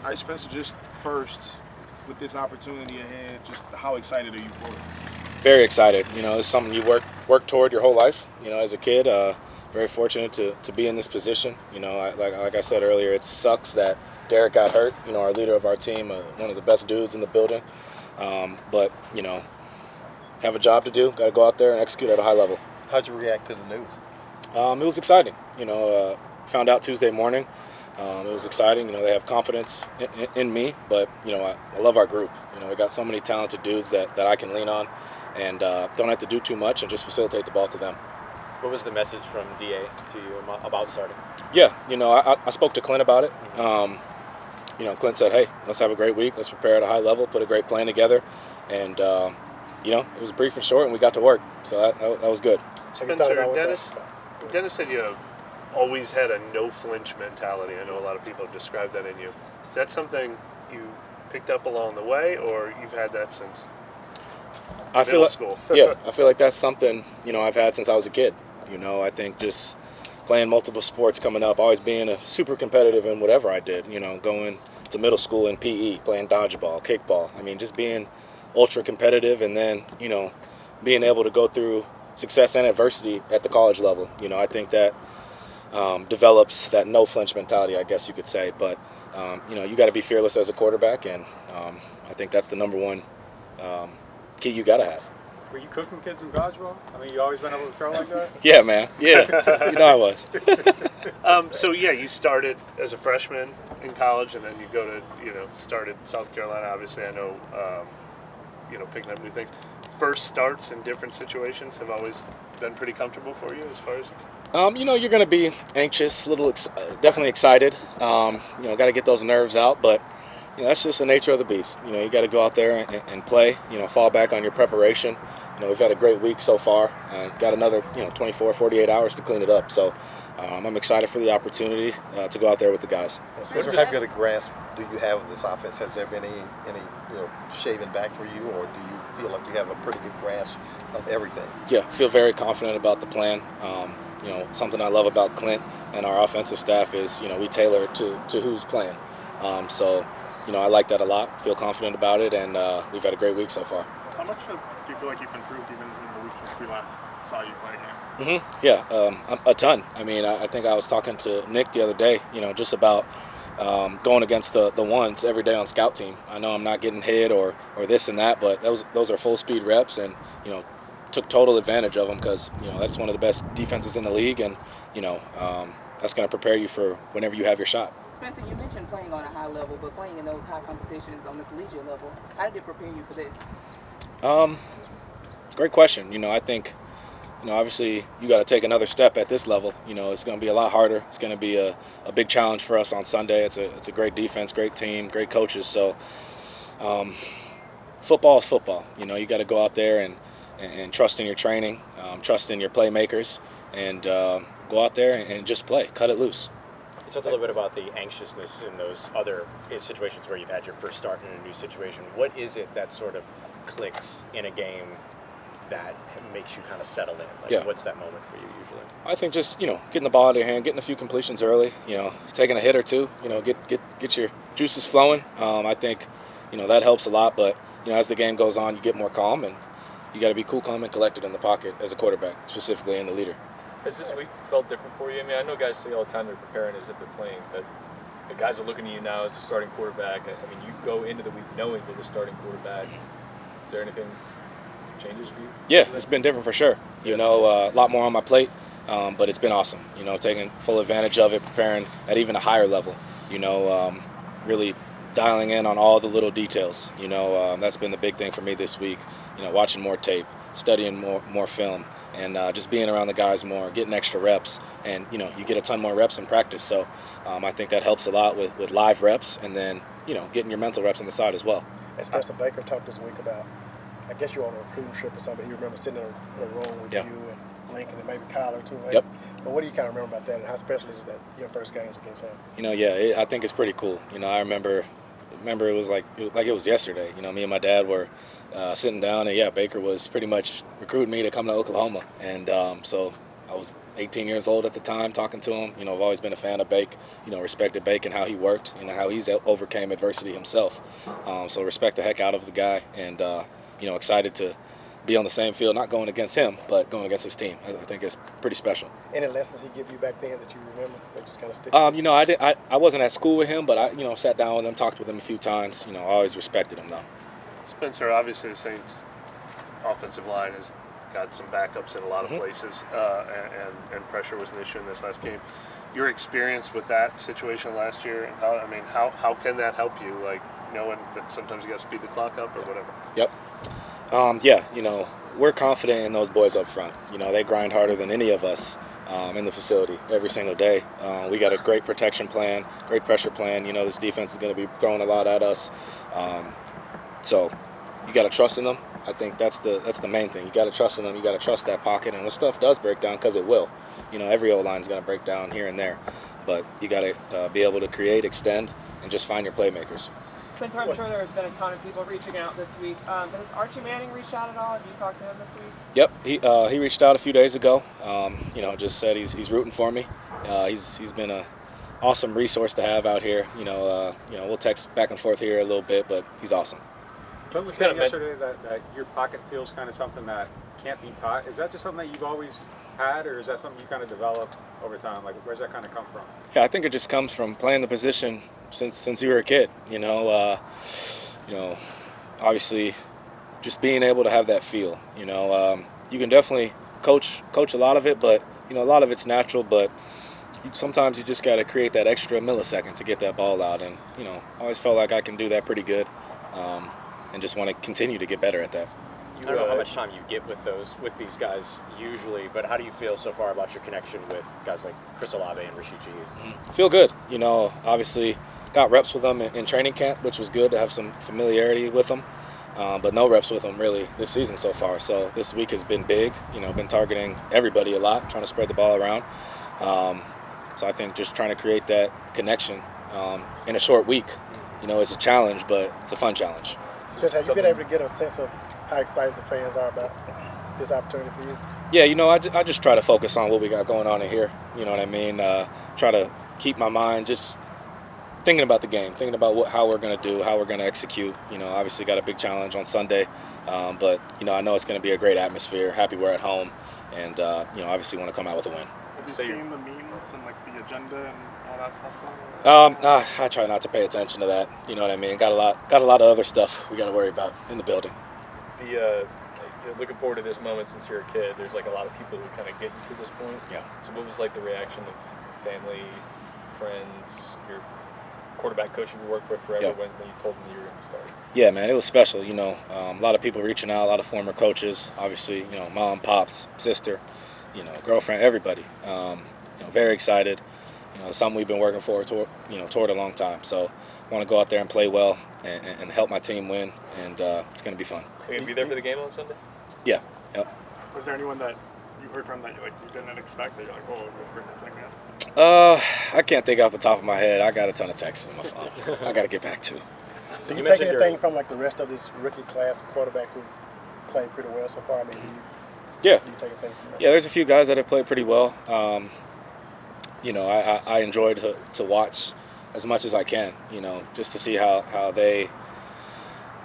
All right, Spencer, just first, with this opportunity ahead, just how excited are you for it? Very excited. It's something you work toward your whole life. As a kid, very fortunate to be in this position. Like I said earlier, it sucks that Derek got hurt. Our leader of our team, one of the best dudes in the building. But have a job to do. Got to go out there and execute at a high level. How'd you react to the news? It was exciting. Found out Tuesday morning. It was exciting. They have confidence in me, but I love our group. We got so many talented dudes that I can lean on, and don't have to do too much and just facilitate the ball to them. What was the message from DA to you about starting? Yeah, I spoke to Clint about it. Clint said, "Hey, let's have a great week. Let's prepare at a high level, put a great plan together," and it was brief and short, and we got to work. So that was good. Spencer, Dennis said you have always had a no-flinch mentality. I know a lot of people have described that in you. Is that something you picked up along the way, or you've had that since middle school? Yeah, I feel like that's something, I've had since I was a kid. I think just playing multiple sports coming up, always being a super competitive in whatever I did, going to middle school in PE, playing dodgeball, kickball. Just being ultra competitive, and then, being able to go through success and adversity at the college level. I think that develops that no flinch mentality, I guess you could say. But you got to be fearless as a quarterback, and I think that's the number one key you got to have. Were you cooking kids in dodgeball? You always been able to throw like that? Yeah, man. Yeah, I was. So you started as a freshman in college, and then you go to started South Carolina. Obviously, I know picking up new things. First starts in different situations have always been pretty comfortable for you, as far as. You're going to be anxious, definitely excited. Got to get those nerves out, but that's just the nature of the beast. You got to go out there and play. Fall back on your preparation. We've had a great week so far, and got another 24, 48 hours to clean it up. So I'm excited for the opportunity to go out there with the guys. How good a grasp do you have of this offense? Has there been any shaving back for you, or do you feel like you have a pretty good grasp of everything? Yeah, I feel very confident about the plan. Something I love about Clint and our offensive staff is, we tailor it to who's playing. I like that a lot, feel confident about it, and we've had a great week so far. How much do you feel like you've improved even in the week since we last saw you play here? Yeah, a ton. I think I was talking to Nick the other day, just about going against the ones every day on scout team. I know I'm not getting hit or this and that, but those are full speed reps, and took total advantage of them because that's one of the best defenses in the league, and that's going to prepare you for whenever you have your shot. Spencer, you mentioned playing on a high level, but playing in those high competitions on the collegiate level, how did it prepare you for this? Great question. I think obviously you got to take another step at this level. It's going to be a lot harder. It's going to be a big challenge for us on Sunday. It's a great defense, great team, great coaches. So football is football. You got to go out there and trust in your training, trust in your playmakers, and go out there and just play, cut it loose. You talked a little bit about the anxiousness in those other situations where you've had your first start in a new situation. What is it that sort of clicks in a game that makes you kind of settle in? What's that moment for you usually? I think just, getting the ball out of your hand, getting a few completions early, taking a hit or two, get your juices flowing. I think, that helps a lot. But, as the game goes on, you get more calm, and you got to be cool, calm, and collected in the pocket as a quarterback, specifically and the leader. Has this week felt different for you? I know guys say all the time they're preparing as if they're playing, but the guys are looking at you now as the starting quarterback. You go into the week knowing you're the starting quarterback. Is there anything changes for you? Yeah, it's been different for sure. A lot more on my plate, but it's been awesome. Taking full advantage of it, preparing at even a higher level. Really dialing in on all the little details. That's been the big thing for me this week. Watching more tape, studying more film, and just being around the guys more, getting extra reps, and you get a ton more reps in practice. So I think that helps a lot with live reps, and then getting your mental reps on the side as well. And Spencer Baker talked this week about, I guess you were on a recruiting trip or something. He remember sitting in a room with you and Lincoln and maybe Kyler too. Right? Yep. But what do you kind of remember about that, and how special is that your first games against him? I think it's pretty cool. I remember it was like it was yesterday. Me and my dad were sitting down, and Baker was pretty much recruiting me to come to Oklahoma, and so I was 18 years old at the time, talking to him. I've always been a fan of Bake, respected Bake and how he worked, how he's overcame adversity himself. So respect the heck out of the guy, and, excited to be on the same field, not going against him, but going against his team. I think it's pretty special. Any lessons he gave you back then that you remember that just kind of stick? I wasn't at school with him, but I sat down with him, talked with him a few times. I always respected him though. Spencer, obviously the Saints' offensive line has got some backups in a lot of places, and pressure was an issue in this last game. Your experience with that situation last year, and how can that help you, like knowing that sometimes you got to speed the clock up or whatever? Yep. We're confident in those boys up front. They grind harder than any of us in the facility every single day. We got a great protection plan, great pressure plan. This defense is going to be throwing a lot at us. So you got to trust in them. I think that's the main thing. You got to trust in them. You got to trust that pocket. And when stuff does break down, because it will, every O-line is going to break down here and there. But you got to be able to create, extend, and just find your playmakers. Spencer, I'm sure there have been a ton of people reaching out this week. Has Archie Manning reached out at all? Have you talked to him this week? Yep, he reached out a few days ago. Just said he's rooting for me. He's been an awesome resource to have out here. We'll text back and forth here a little bit, but he's awesome. Clint was saying yesterday that your pocket feels kind of something that can't be taught. Is that just something that you've always had, or is that something you kind of developed over time? Like, where's that kind of come from? Yeah, I think it just comes from playing the position since you were a kid. Obviously, just being able to have that feel. You can definitely coach a lot of it, but a lot of it's natural. But sometimes you just got to create that extra millisecond to get that ball out, and I always felt like I can do that pretty good, and just want to continue to get better at that. I don't know how much time you get with these guys usually, but how do you feel so far about your connection with guys like Chris Olave and Rashid Shaheed? Feel good. Obviously got reps with them in training camp, which was good to have some familiarity with them, but no reps with them really this season so far. So this week has been big. Been targeting everybody a lot, trying to spread the ball around. So I think just trying to create that connection in a short week, is a challenge, but it's a fun challenge. Just have you been able to get a sense of how excited the fans are about this opportunity for you? Yeah, I just try to focus on what we got going on in here. You know what I mean? Try to keep my mind just thinking about the game, thinking about how we're going to do, how we're going to execute. Obviously got a big challenge on Sunday, but, I know it's going to be a great atmosphere. Happy we're at home, and, obviously want to come out with a win. Have you seen the memes and, the agenda and all that stuff going on? I try not to pay attention to that. You know what I mean? Got a lot of other stuff we got to worry about in the building. Looking forward to this moment since you're a kid. There's a lot of people who kind of get you to this point. Yeah. So what was the reaction of family, friends, your quarterback coach you worked with forever when you told them that you were going to start? Yeah, man, it was special. A lot of people reaching out, a lot of former coaches. Obviously, mom, pops, sister, girlfriend, everybody. Very excited. Something we've been working forward toward a long time. So want to go out there and play well and help my team win, and it's going to be fun. Are you going to be there for the game on Sunday? Yeah. Yep. Was there anyone that you heard from that you didn't expect, that you're like, oh, this person's like that? I can't think off the top of my head. I got a ton of texts on my phone. I got to get back to it. Do you take anything from the rest of this rookie class of quarterbacks who played pretty well so far? Do you take anything from that? Yeah, there's a few guys that have played pretty well. I enjoyed to watch as much as I can, just to see how they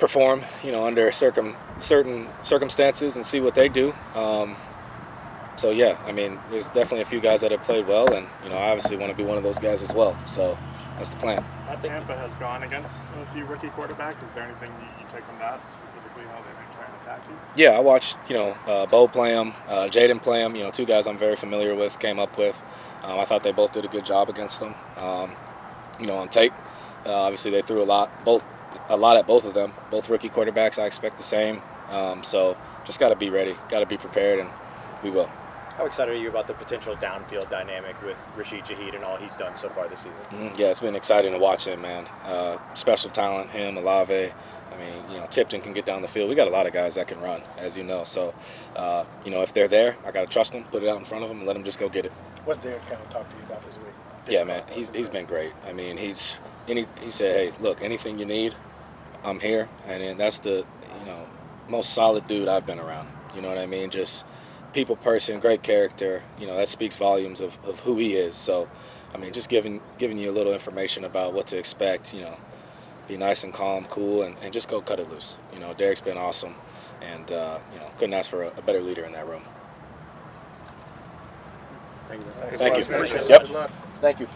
perform, under certain circumstances and see what they do. So, yeah, there's definitely a few guys that have played well, and, I obviously want to be one of those guys as well. So that's the plan. Tampa has gone against a few rookie quarterbacks. Is there anything you take from that, specifically how they may try and attack you? Yeah, I watched, Bo play him, Jaden play him, two guys I'm very familiar with, came up with. I thought they both did a good job against them, on tape. Obviously, they threw a lot at both of them, both rookie quarterbacks. I expect the same. So just got to be ready, got to be prepared, and we will. How excited are you about the potential downfield dynamic with Rashid Shaheed and all he's done so far this season? Yeah, it's been exciting to watch him, man. Special talent, him, Olave. Tipton can get down the field. We got a lot of guys that can run, as you know. So, if they're there, I got to trust them, put it out in front of them, and let them just go get it. What's Derek kind of talked to you about this week? Yeah, man, he's been great. He said, hey, look, anything you need, I'm here. And that's the, most solid dude I've been around. You know what I mean? Just people person, great character. You know, that speaks volumes of who he is. So, I mean, just giving you a little information about what to expect. You know, be nice and calm, cool, and just go cut it loose. You know, Derek's been awesome, and you know, couldn't ask for a better leader in that room. Thank you. Thank you. Thanks, Yep. Good luck. Thank you.